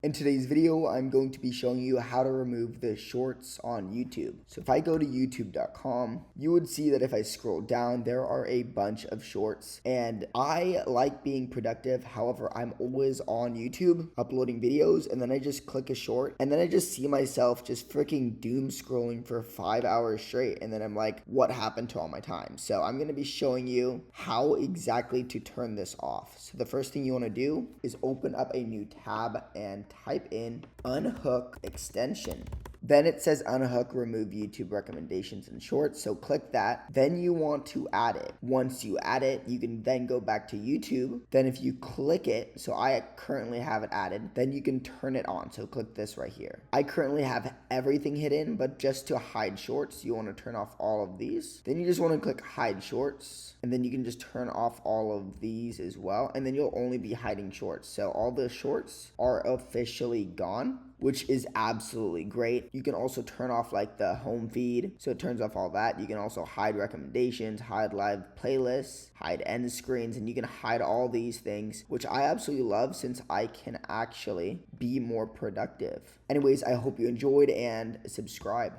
In today's video, I'm going to be showing you how to remove the shorts on YouTube. So if I go to youtube.com, you would see that if I scroll down, there are a bunch of shorts, and I like being productive. However, I'm always on YouTube uploading videos, and then I just click a short, and then I just see myself just freaking doom scrolling for 5 hours straight, and then I'm like, what happened to all my time? So I'm going to be showing you how exactly to turn this off. So the first thing you want to do is open up a new tab and type in unhook extension. Then it says unhook, remove YouTube recommendations and shorts. So click that. Then you want to add it. Once you add it, you can then go back to YouTube. Then if you click it, so I currently have it added, then you can turn it on. So click this right here. I currently have everything hidden, but just to hide shorts, you want to turn off all of these. Then you just want to click hide shorts, and then you can just turn off all of these as well. And then you'll only be hiding shorts. So all the shorts are officially gone, which is absolutely great. You can also turn off like the home feed, so it turns off all that. You can also hide recommendations, hide live playlists, hide end screens, and you can hide all these things, which I absolutely love since I can actually be more productive. Anyways, I hope you enjoyed and subscribe.